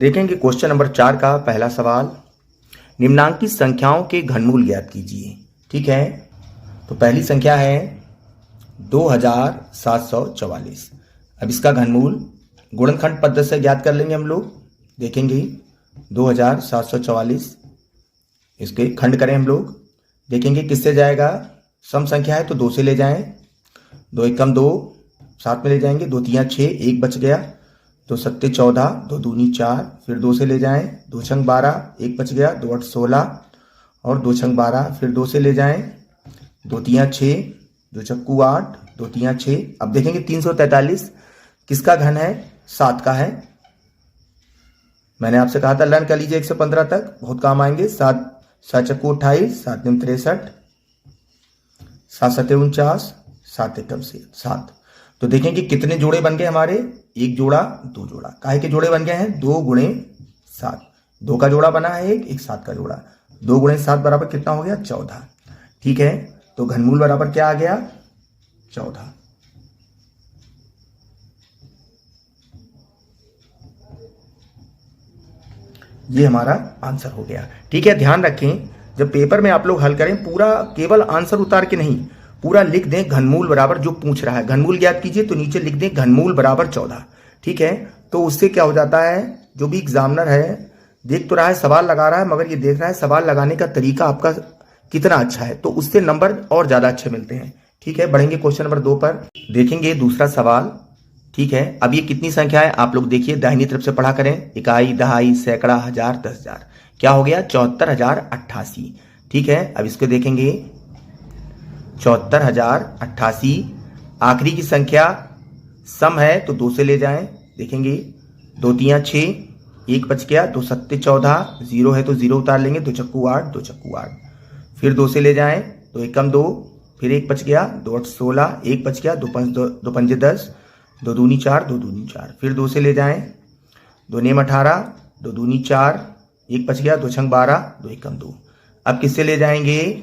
देखेंगे question number 4 का पहला सवाल। निम्नांकित संख्याओं के घनमूल ज्ञात कीजिए। ठीक है, तो पहली संख्या है 2744। अब इसका घनमूल गुणनखंड पद्धति से ज्ञात कर लेंगे हम लोग। देखेंगे 2744, इसके खंड करें हम लोग। देखेंगे किससे जाएगा। सम संख्या है तो 2 से ले जाएं, 2 एकम 2, 7 में ले जाएंगे, 2 तिया 6, 1 बच गया, 2 सत्ते 14, 2 दूनी 4, फिर 2 से ले जाएं, 2 छंग 12, 1 बच गया, 2 8 16 और 2 छंग 12, फिर 2 से ले जाएं, 2 तिया 6, 2 चक्कू 8, 2 तिया 6। अब देखेंगे 343 किसका घन है, 7 का है। मैंने आपसे कहा था लर्न कर लीजिए 1 से 15 तक, बहुत काम आएंगे। 7 7 चक्कू 28, 7 निम 63, 7 सत्ते 49, 7 एकम 7। तो देखेंगे कितने जोड़े बन गए हमारे, 1 जोड़ा 2 जोड़ा। काहे के जोड़े बन गए हैं, 2 गुणे 7, 2 का जोड़ा बना है, एक 7 का जोड़ा। 2 गुणे 7 बराबर कितना हो गया, 14। ठीक है, तो घनमूल बराबर क्या आ गया, 14। ये हमारा आंसर हो गया। ठीक है, ध्यान रखें जब पेपर में आप लोग हल करें पूरा केवल आंसर उतार के नहीं, पूरा लिख दें घनमूल बराबर जो पूछ रहा है। घनमूल ज्ञात कीजिए तो नीचे लिख दें घनमूल बराबर 14। ठीक है, तो उससे क्या हो जाता है, जो भी एग्जामिनर है देख तो रहा है, सवाल लगा रहा है, मगर ये देख रहा है सवाल लगाने का तरीका आपका कितना अच्छा है, तो उससे नंबर और ज्यादा अच्छे मिलते हैं। ठीक है, बढ़ेंगे क्वेश्चन नंबर 2 पर। देखेंगे दूसरा सवाल। ठीक है, अब ये कितनी संख्या है आप लोग देखिए, दाहिनी तरफ से पढ़ा करें। इकाई, दहाई, सैकड़ा, हजार, 10,000। क्या हो गया, 74,088। ठीक है, अब इसको देखेंगे 74,088। आखिरी की संख्या सम है तो 2 से ले जाएं। देखेंगे 2 तिया 6, 1 बच गया, 2 सत्ते 14, 0 है तो 0 उतार लेंगे, 2 चक्कू 8, 2 चक्कू 8, फिर 2 से ले जाएं, 2 एकम 2, फिर 1 बच गया, 2 8 16, 1 बच गया, 2 पंजे 10, 2 दूनी 4, 2 दूनी 4, फिर 2 से ले जाएं, 2 नेम 18, 2 दूनी 4, 1 बच गया, 2 छंग 12, 2 एकम 2। अब किससे ले जाएंगे,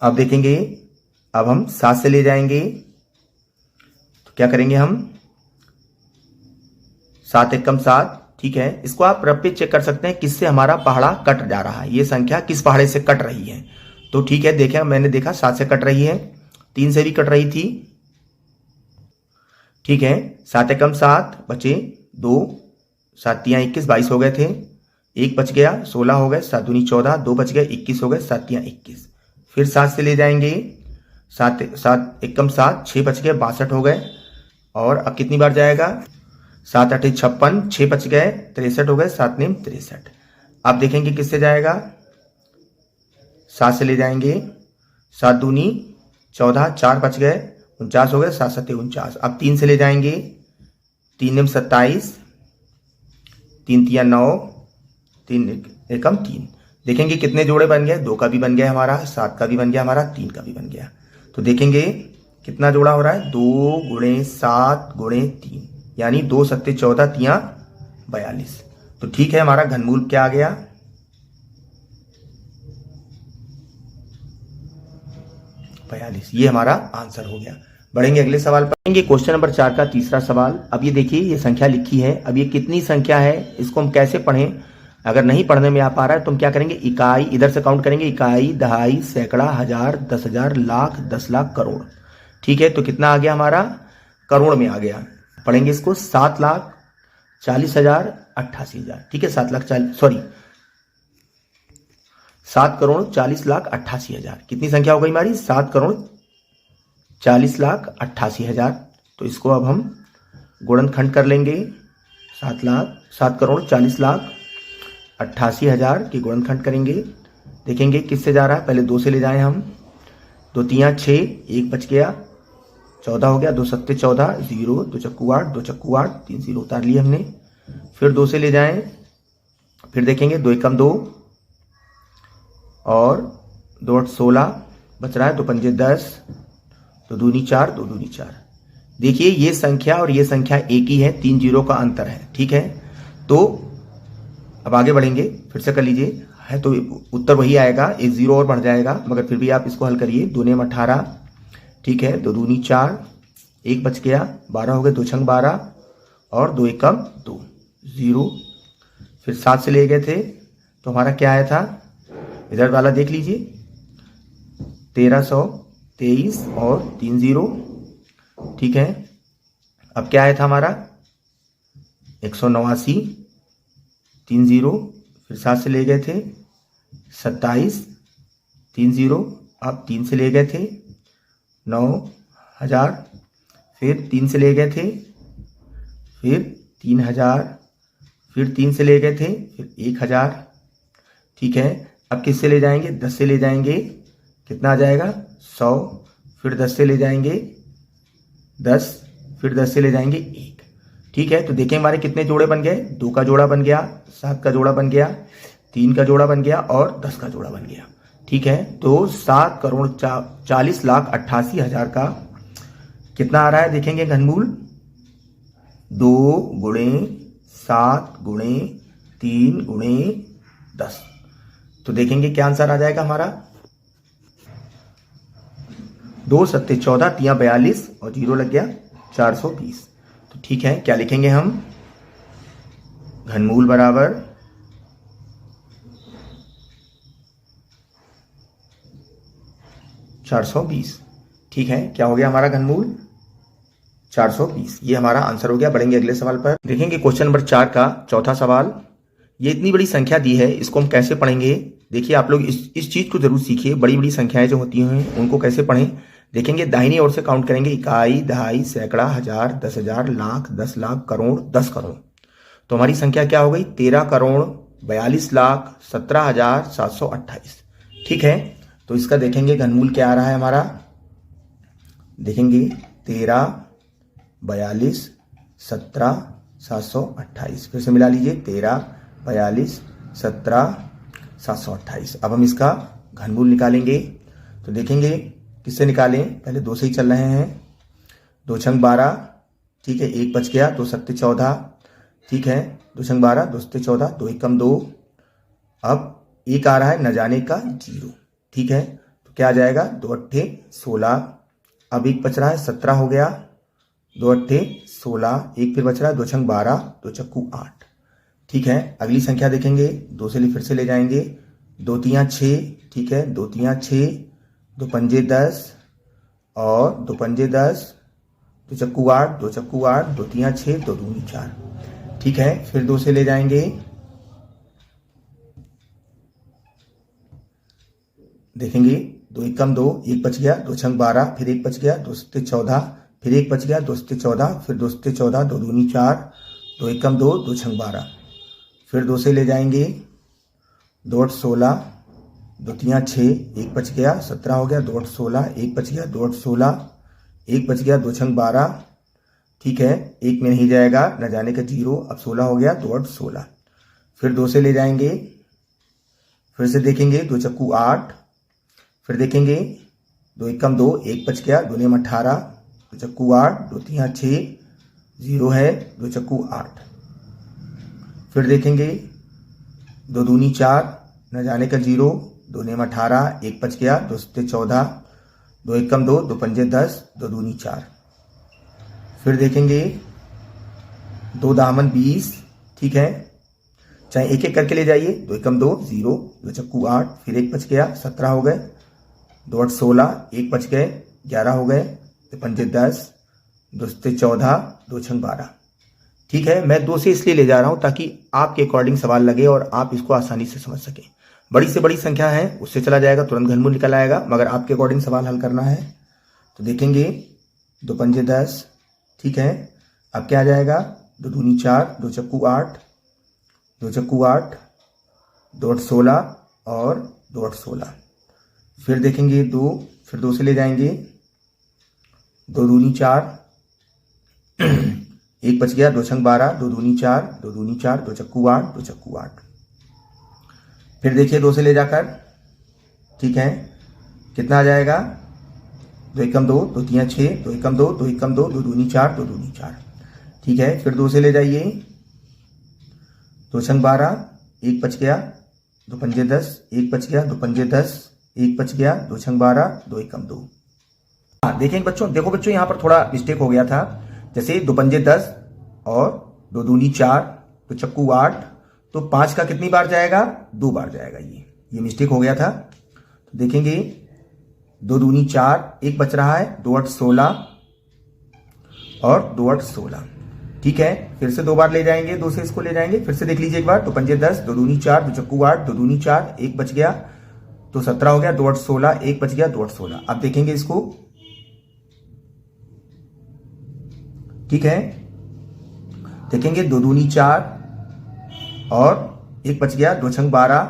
अब देखेंगे अब हम 7 से ले जाएंगे। तो क्या करेंगे हम, 7 एकम 7। ठीक है, इसको आप रफ पे चेक कर सकते हैं किससे हमारा पहाड़ा कट जा रहा है, ये संख्या किस पहाड़े से कट रही है। तो ठीक है, देखें मैंने देखा 7 से कट रही है, 3 से भी कट रही थी। ठीक है, 7 एकम 7 बचे 2, 7 तिया 21, 22 हो गए थे, 1 बच गया, 16 हो गए, 7 दूनी 14, 2 बच गए, 21 हो गए, 7 तिया 21। फिर 7 से ले जाएंगे, 7 एकम 7, 6 बच गए, 62 हो गए। और अब कितनी बार जाएगा, 7 8 56, 6 बच गए, 63 हो गए, 7 नेम 63। अब देखेंगे किससे जाएगा, 7 से ले जाएंगे, 7 दूनी 14, 4 बच गए, 49 हो गए, 7 सत्ते 49। अब 3 से ले जाएंगे, 3 नेम 27, 3 तिया 9, 3 एकम 3। देखेंगे कितने जोड़े बन गए, 2 का भी बन गया हमारा, 7 का भी बन गया हमारा, 3 का भी बन गया। तो देखेंगे कितना जोड़ा हो रहा है, 2 गुणे 7 गुणे 3, यानी 2 सत्ते 14 तिया 42। तो ठीक है, हमारा घनमूल क्या आ गया, 42। ये हमारा आंसर हो गया। बढ़ेंगे अगले सवाल पर। क्वेश्चन नंबर 4 का तीसरा सवाल। अब ये देखिए ये संख्या लिखी है, अब ये कितनी संख्या है, इसको हम कैसे पढ़ें। अगर नहीं पढ़ने में आ पा रहा है तो हम क्या करेंगे, इकाई इधर से काउंट करेंगे, इकाई, दहाई, सैकड़ा, हजार, 10,000, लाख, 10 लाख, करोड़। ठीक है, तो कितना आ गया हमारा, करोड़ में आ गया। पढ़ेंगे इसको 7,40,88,000। ठीक है, 7,40,88,000। कितनी संख्या हो गई हमारी, 7,40,88,000। तो इसको अब हम गुणनखंड कर लेंगे, 7,40,88,000 की गुणनखंड करेंगे। देखेंगे किससे जा रहा है, पहले 2 से ले जाएं हम, 2 तिया 6, 1 बच गया, 14 हो गया, 2 सत्ते 14, 0, 2 चक्कू 8, 2 चक्कू 8, 3 0 उतार लिए हमने। फिर 2 से ले जाएं, फिर देखेंगे 2 एकम 2 और 2 8 16 बच रहा है, 2 पंजे 10, 2 दूनी 4, 2 दूनी 4। देखिए ये संख्या और ये संख्या एक ही है, 3 0 का अंतर है। ठीक है, तो अब आगे बढ़ेंगे, फिर से कर लीजिए, है तो उत्तर वही आएगा, 1 0 और बढ़ जाएगा, मगर फिर भी आप इसको हल करिए। 2 नेम 18, ठीक है, 2 दूनी 4, 1 बच गया, 12 हो गए, 2 छंग 12 और 2 एकम 2, 0, फिर 7 से ले गए थे तो हमारा क्या आया था, इधर वाला देख लीजिए 1323 और 3 0, ठीक है। अब क्या आया था हमारा 189 3 0, फिर 7 से ले गए थे 27 3 0, अब 3 से ले गए थे 9000, फिर 3 से ले गए थे, फिर 3000, फिर 3 से ले गए थे, फिर 1000, ठीक है। अब किससे ले जाएंगे, 10 से ले जाएंगे, कितना आ जाएगा 100, फिर 10 से ले जाएंगे 10, फिर 10 से ले जाएंगे 1, ठीक है। तो देखें हमारे कितने जोड़े बन गए, 2 का जोड़ा बन गया, 7 का जोड़ा बन गया, 3 का जोड़ा बन गया और 10 का जोड़ा बन गया, ठीक है। तो 7,40,88,000 का कितना आ रहा है, देखेंगे घनमूल 2 गुणे 7 गुणे 3 गुणे 10, तो देखेंगे क्या आंसर आ जाएगा हमारा 2 सत्ते 14 तिया 42 और 0 लग गया 420। तो ठीक है, क्या लिखेंगे हम, घनमूल बराबर 420, ठीक है। क्या हो गया हमारा घनमूल 420, ये हमारा आंसर हो गया। बढ़ेंगे अगले सवाल पर, देखेंगे क्वेश्चन नंबर 4 का चौथा सवाल। ये इतनी बड़ी संख्या दी है, इसको हम कैसे पढ़ेंगे। देखिए आप लोग इस चीज को जरूर सीखिए, बड़ी बड़ी संख्याएं जो होती हैं उनको कैसे पढ़ें। देखेंगे दाहिनी ओर से काउंट करेंगे, इकाई, दहाई, सैकड़ा, हजार, 10,000, लाख, 10 लाख, करोड़, 10 करोड़। तो हमारी संख्या क्या हो गई 13,42,17,728, ठीक है। तो इसका देखेंगे घनमूल क्या आ रहा है हमारा, देखेंगे 13,42,17,728, फिर से मिला लीजिए 13,42,17,728। अब हम इसका घनमूल निकालेंगे, तो देखेंगे किससे निकालें, पहले 2 से ही चल रहे हैं, 2 छंग 12, ठीक है, 1 बच गया, 2 सत्ते 14, ठीक है, 2 छंग 12, 2 सत्ते 14, 2 एकम 2, अब 1 आ रहा है न जाने का 0, ठीक है। तो क्या आ जाएगा 2 अट्ठे 16, अब 1 बच रहा है 17 हो गया, 2 अट्ठे 16, 1 फिर बच रहा है 2 छंग 12, 2 चक्कू 8, ठीक है। अगली संख्या देखेंगे, 2 से फिर से ले जाएंगे, 2 तियां 6, ठीक है, 2 तियां 6, 2 पंजे 10 और 2 पंजे 10, 2 चक्कू 8, 2 चक्कू 8, 2 तियां 6, 2 दूनी 4, ठीक है। फिर 2 से ले जाएंगे, देखेंगे 2 एकम 2, 1 बच गया, 2 छंग 12, फिर 1 बच गया, 2 सत्ते 14, फिर 1 बच गया, 2 सत्ते 14, फिर 2 सत्ते 14, 2 दूनी 4, 2 एकम 2, 2 छंग 12, फिर 2 से ले जाएंगे, 2 8 16, 2 तियां 6, 1 बच गया, 17 हो गया, 2 8 16, 1 बच गया, 2 8 16, 1 बच गया, 2 छंग 12, ठीक है, 1 में नहीं जाएगा न जाने का 0, अब 16 हो गया, 2 8 16, फिर 2 से ले जाएंगे, फिर से देखेंगे 2 चक्कू 8, फिर देखेंगे 2 एकम 2, 1 बच गया, 2 नेम 18, 2 चक्कू 8, 2 तियां 6, 0 है, 2 चक्कू 8, फिर देखेंगे 2 दूनी 4, न जाने का 0, 2 नेम 18, 1 बच गया, 2 सत्ते 14, 2 एकम 2, 2 पंजे 10, 2 दूनी 4, फिर देखेंगे 2 दामन 20, ठीक है, चाहे एक एक करके ले जाइए, 2 एकम 2 0, 2 चक्कू 8, फिर 1 बच गया, 17 हो गए, 2 8 16, 1 बच गए, 11 हो गए, 2 पंजे 10, 2 सत्ते 14, 2 छंग 12, ठीक है। मैं 2 से इसलिए ले जा रहा हूं ताकि आपके अकॉर्डिंग सवाल लगे और आप इसको आसानी से समझ सकें। बड़ी से बड़ी संख्या है उससे चला जाएगा, तुरंत घनमूल निकल आएगा, मगर आपके अकॉर्डिंग सवाल हल करना है। तो देखेंगे 2 पंजे 10, ठीक है, अब क्या आ जाएगा 2 दूनी 4, 2 चक्कू 8, 2 चक्कू 8, 2 8 16 और 2 8 16, फिर देखेंगे 2, फिर 2 से ले जाएंगे, 2 दूनी 4, 1 बच गया, 2 छंग 12, 2 दूनी 4, 2 दूनी 4, 2 चक्कू 8, 2 चक्कू 8, फिर देखिए 2 से ले जाकर, ठीक है, कितना आ जाएगा 2 एकम 2, 2 तियां 6, 2 एकम 2, 2 एकम 2, 2 दूनी 4, 2 दूनी 4, ठीक है। फिर 2 से ले जाइए, 2 छंग 12, 1 बच गया, 2 पंजे 10, 1 बच गया, 2 पंजे 10, 1 बच गया, 2 छंग 12, 2 एकम 2। देखेंगे बच्चों, देखो बच्चों यहाँ पर थोड़ा मिस्टेक हो गया था, जैसे 2 पंजे 10 और 2 दूनी 4, तो चक्कू 8, तो 5 का कितनी बार जाएगा? 2 बार जाएगा। ये मिस्टेक हो गया था। तो देखेंगे 2 दूनी 4, 1 बच रहा है, 2 8 16 और 2 8 16। ठीक है, फिर से 2 बार ले जाएंगे, 2 से इसको ले जाएंगे, फिर से देख लीजिए एक बार। तो 5 10, 2 दूनी 4, 2 चक्कू 8, 2 दूनी 4, 1 बच गया तो 17 हो गया, 2 8 16, 1 बच गया, 2 8 16। अब देखेंगे इसको। ठीक है, देखेंगे 2 दूनी 4 और 1 बच गया, 2 छंग 12।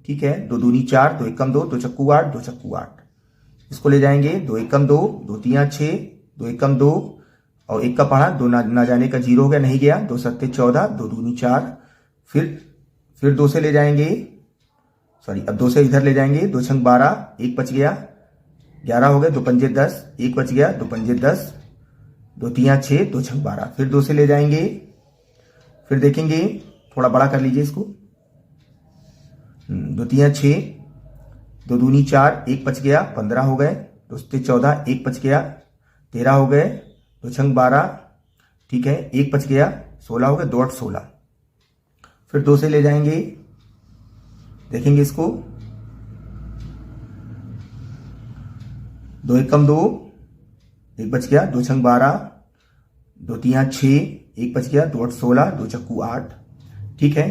ठीक है, 2 दूनी 4, 2 एकम 2, 2 चक्कू 8, 2 चक्कू 8। इसको ले जाएंगे, 2 एकम 2, 2 तियां 6, 2 एकम 2 और 1 का पढ़ा, 2 ना जाने का 0 हो गया, नहीं गया, 2 सत्ते 14, 2 दूनी 4। फिर 2 से ले जाएंगे, सॉरी अब 2 से इधर ले जाएंगे, 2 छंग 12, 1 बच गया, 11 हो गए, 2 पंजे 10, 1 बच गया, 2 पंजे 10, 2 तियां 6, 2 छंग 12। फिर 2 से ले जाएंगे, फिर देखेंगे, थोड़ा बड़ा कर लीजिए इसको, 2 तियां 6, 2 दूनी 4, 1 बच गया, 15 हो गए, 2 सत्ते 14, 1 बच गया, 13 हो गए, 2 छंग 12। ठीक है, 1 बच गया, 16 हो गए, 2 8 16। फिर 2 से ले जाएंगे, देखेंगे इसको, 2 एकम 2, 1 बच गया, 2 छंग 12, 2 तियां 6, 1 बच गया, 2 8 16, 2 चक्कू 8। ठीक है,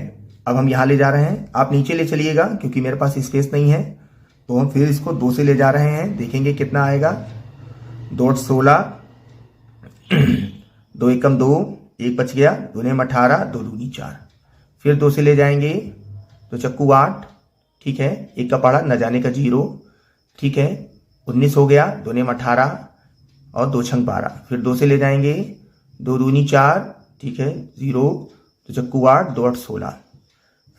अब हम यहां ले जा रहे हैं, आप नीचे ले चलिएगा क्योंकि मेरे पास स्पेस नहीं है। तो हम फिर इसको 2 से ले जा रहे हैं, देखेंगे कितना आएगा। 2 8 16, 2 एकम 2, 1 बच गया, 2 नेम 18, 2 दूनी 4। फिर 2 से ले जाएंगे तो चक्कू 8। ठीक है, 1 का पढ़ा, न जाने का 0। ठीक है, 19 हो गया, 2 नेम 18 और 2 छंग 12। फिर 2 से ले जाएंगे, 2 दूनी 4। ठीक है, 0, तो चक्कू 8, 2 8 16।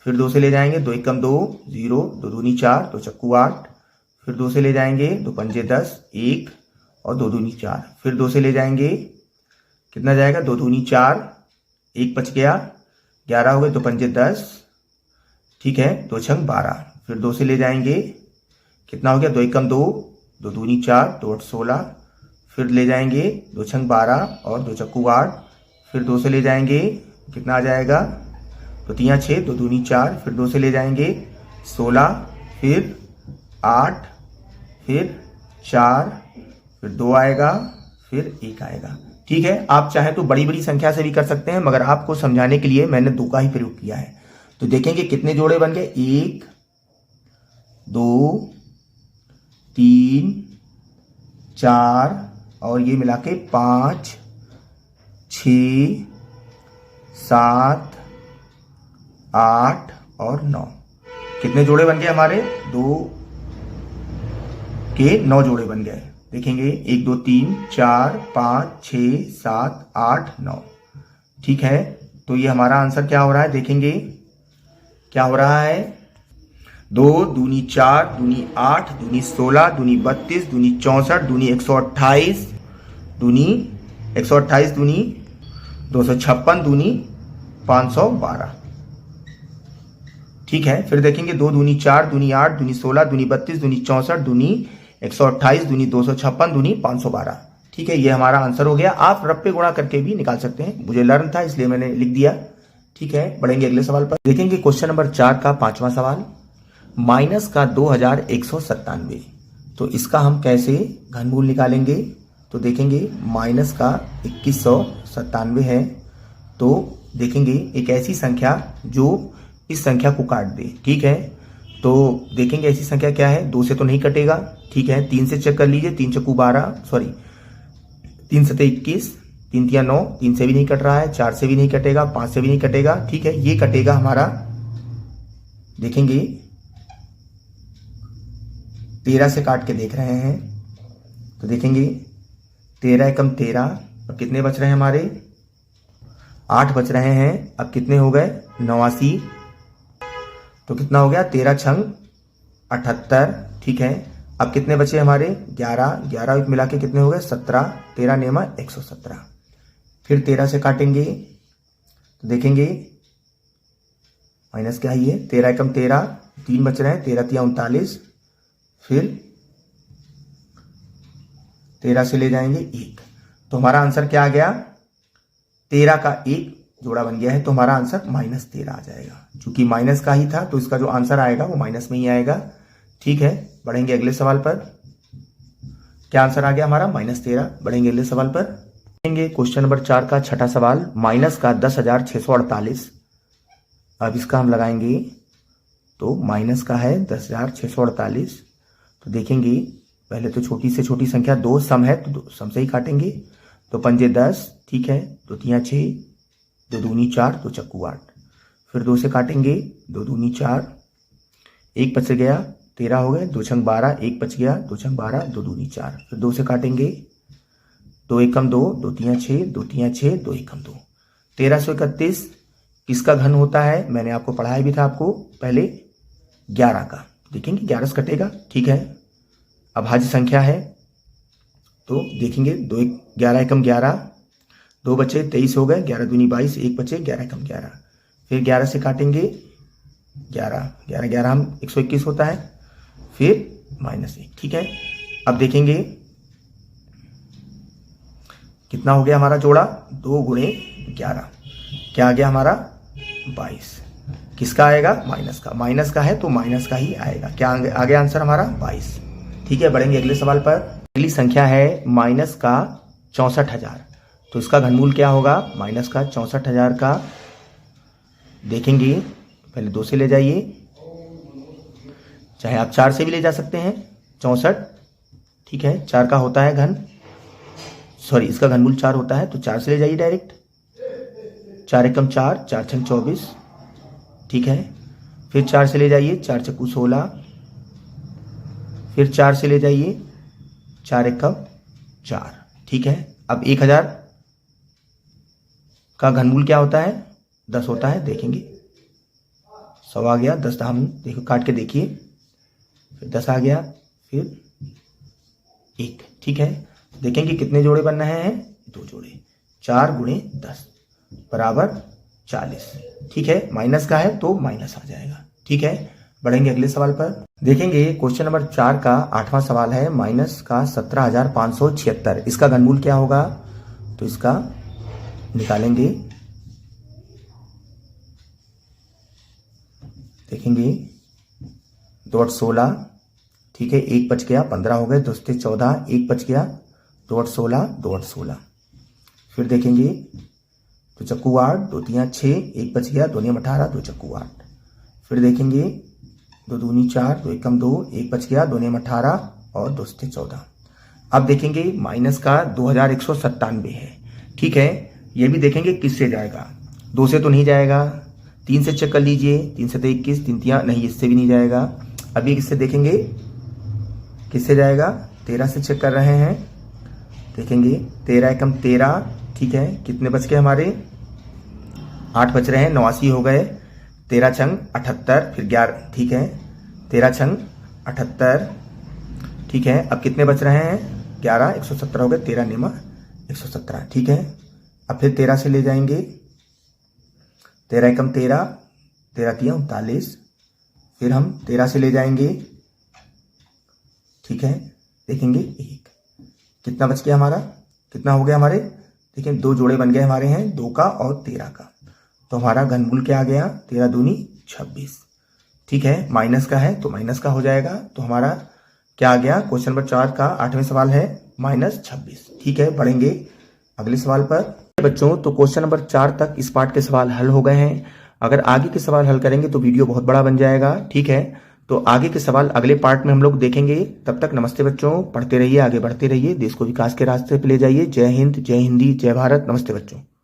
फिर 2 से ले जाएंगे, 2 एकम 2, 0, 2 दूनी 4, 2 चक्कू 8। फिर 2 से ले जाएंगे, 2 पंजे 10, 1 और 2 दूनी 4। फिर 2 से ले जाएंगे, कितना जाएगा, 2 दूनी 4, 1 बच गया, 11 हो गए, 2 पंजे 10। ठीक है, 2 छंग 12। फिर 2 से ले जाएंगे, कितना हो गया, 2 एकम 2, 2 दूनी 4, 2 8 16। फिर ले जाएंगे, 2 छंग 12 और 2 चक्कू 8। फिर 2 से ले जाएंगे, कितना आ जाएगा, 2 तियां 6, 2 दूनी 4। फिर 2 से ले जाएंगे 16, फिर 8, फिर 4, फिर 2 आएगा, फिर 1 आएगा। ठीक है, आप चाहे तो बड़ी बड़ी संख्या से भी कर सकते हैं, मगर आपको समझाने के लिए मैंने 2 का ही प्रयोग किया है। तो देखेंगे कितने जोड़े बन गए, 1 2 3 4 और ये मिला के 5 6 7 8 और 9। कितने जोड़े बन गए हमारे, 2 के 9 जोड़े बन गए। देखेंगे 1 2 3 4 5 6 7 8 9। ठीक है, तो ये हमारा आंसर क्या हो रहा है, देखेंगे क्या हो रहा है। 2 दूनी 4 दूनी 8 दूनी 16 दूनी 32 दूनी 64 दूनी 128 दूनी 128 दूनी 256 दूनी 512। ठीक है, फिर देखेंगे 2 दूनी 4 दूनी 8 दूनी 16 दूनी 32 दूनी 64 दूनी 128 दूनी 256 दूनी 512। ठीक है, ये हमारा आंसर हो गया। आप रप्पे गुणा करके भी निकाल सकते हैं, मुझे लर्न था इसलिए मैंने लिख दिया। ठीक है, बढ़ेंगे अगले सवाल पर। देखेंगे क्वेश्चन नंबर 4 का 5वां सवाल, माइनस का 2197। तो इसका हम कैसे घनमूल निकालेंगे। तो देखेंगे माइनस का 2197 है। तो देखेंगे एक ऐसी संख्या जो इस संख्या को काट दे। ठीक है, तो देखेंगे ऐसी संख्या क्या है, 2 से तो नहीं कटेगा। ठीक है, 3 से चेक कर लीजिए, 3 चक्कू 12, सॉरी 3 सत्ते 21, 3 तियां 9, 3 से भी नहीं कट रहा है, 4 से भी नहीं कटेगा, 5 से भी नहीं कटेगा। ठीक है, ये कटेगा हमारा, देखेंगे 13 से काट के देख रहे हैं। तो देखेंगे 13 एकम 13, अब कितने बच रहे हैं हमारे, 8 बच रहे हैं। अब कितने हो गए, 89। तो कितना हो गया, 13 छंग 78। ठीक है, अब कितने बचे हमारे, 11 मिला के कितने हो गए, 17। 13 नेमा 117। फिर 13 से काटेंगे तो देखेंगे माइनस क्या ही है, 13 एकम 13, 3 बच रहे हैं, 13 तिया 39। फिर 13 से ले जाएंगे 1। तो हमारा आंसर क्या आ गया, 13 का 1 जोड़ा बन गया है, तो हमारा आंसर -13 आ जाएगा। चूंकि माइनस का ही था तो इसका जो आंसर आएगा वो माइनस में ही आएगा। ठीक है, बढ़ेंगे अगले सवाल पर। क्या आंसर आ गया हमारा? -13। बढ़ेंगे अगले सवाल पर। क्वेश्चन नंबर 4 का छठा सवाल, माइनस का 10,648। अब इसका हम लगाएंगे तो माइनस का है 10,648। तो देखेंगे पहले तो छोटी से छोटी संख्या 2 सम है तो सम से ही काटेंगे। तो पंजे 10, ठीक है, 2 तियां 6, 2 दूनी 4, 2 चक्कू 8। फिर 2 से काटेंगे, 2 दूनी 4, 1 बच गया, 13 हो गए, 2 छंग 12, 1 बच गया, 2 छंग 12, 2 दूनी 4। फिर 2 से काटेंगे, 2 एकम 2, 2 तियां 6, 2 तियां 6, 2 एकम 2। 1331 किसका घन होता है? मैंने आपको पढ़ाया भी था आपको पहले, 11 का। देखेंगे 11 से कटेगा, ठीक है, अभाज्य संख्या है तो देखेंगे 2 11 एकम 11, 2 बचे 23 हो गए, 11 दूनी 22, 1 बचे 11 एकम 11। फिर 11 से काटेंगे, 11 11 11 हम 121 होता है, फिर -1, ठीक है। अब देखेंगे कितना हो गया हमारा जोड़ा, 2 गुणे 11, क्या आ गया हमारा? 22। किसका आएगा? माइनस का। माइनस का है तो माइनस का ही आएगा। क्या आ गया आंसर हमारा? 22। ठीक है, बढ़ेंगे अगले सवाल पर। अगली संख्या है माइनस का 64,000। तो इसका घनमूल क्या होगा? माइनस का 64,000 का देखेंगे, पहले 2 से ले जाइए, चाहे आप 4 से भी ले जा सकते हैं। 64, ठीक है, 4 का होता है घन, सॉरी इसका घनमूल 4 होता है तो 4 से ले जाइए डायरेक्ट। 4 एकम 4, 4 छंग 24, ठीक है। फिर 4 से ले जाइए, 4 चक्कू 16। फिर 4 से ले जाइए, 4 एकम 4, ठीक है। अब 1000 का घनमूल क्या होता है? 10 होता है। देखेंगे 100 आ गया, 10 हम देखो काट के देखिए, फिर 10 आ गया, फिर 1, ठीक है। देखेंगे कितने जोड़े बन रहे हैं? 2 जोड़े। 4 गुणे 10 बराबर 40, ठीक है। माइनस का है तो माइनस आ जाएगा, ठीक है। बढ़ेंगे अगले सवाल पर। देखेंगे क्वेश्चन नंबर 4 का 8वां सवाल है, माइनस का 17,576। इसका घनमूल क्या होगा? तो इसका निकालेंगे, देखेंगे 2 8 16, ठीक है, 1 बच गया, 15 हो गए, 2 से 14, 1 बच गया, 2 8 16, 2 8 16। फिर देखेंगे तो चक्कू 8, 2 तियां 6, 1 बच गया, 2 नियम 18, 2 चक्कू 8। फिर देखेंगे 2 दूनी 4, 2 एकम 2, 1 बच गया, 2 नियम 18 और 2 से 14। अब देखेंगे माइनस का 2197 है, ठीक है। ये भी देखेंगे किससे जाएगा, 2 से तो नहीं जाएगा, 3 से चेक कर लीजिए, 3 से तो 21, 3 तियां नहीं, इससे भी नहीं जाएगा। अभी किससे देखेंगे, किससे जाएगा? 13 से चेक कर रहे हैं, देखेंगे 13 एकम 13, ठीक है। कितने बच गए हमारे? 8 बच रहे हैं, 89 हो गए, 13 छंग 78, फिर 11, ठीक है, 13 छंग 78, ठीक है। अब कितने बच रहे हैं? 11, 117 हो गए, 13 नियम 117, ठीक है। अब फिर 13 से ले जाएंगे, 13 एकम 13, 13 तियां 39। फिर हम 13 से ले जाएंगे, ठीक है, देखेंगे 1, कितना बच गया हमारा? कितना हो गया हमारे? देखिए 2 जोड़े बन गए हमारे हैं, 2 का और 13 का। तो हमारा घनमूल क्या आ गया? 13 दूनी 26, ठीक है। माइनस का है तो माइनस का हो जाएगा। तो हमारा क्या आ गया? क्वेश्चन नंबर 4 का 8वां सवाल है -26, ठीक है। बढ़ेंगे अगले सवाल पर। बच्चों तो क्वेश्चन नंबर 4 तक इस पार्ट के सवाल हल हो गए हैं। अगर आगे के सवाल हल करेंगे तो वीडियो बहुत बड़ा बन जाएगा, ठीक है। तो आगे के सवाल अगले पार्ट में हम लोग देखेंगे। तब तक नमस्ते बच्चों, पढ़ते रहिए, आगे बढ़ते रहिए, देश को विकास के रास्ते पे ले जाइए। जय हिंद, जय हिंदी, जय भारत। नमस्ते बच्चों।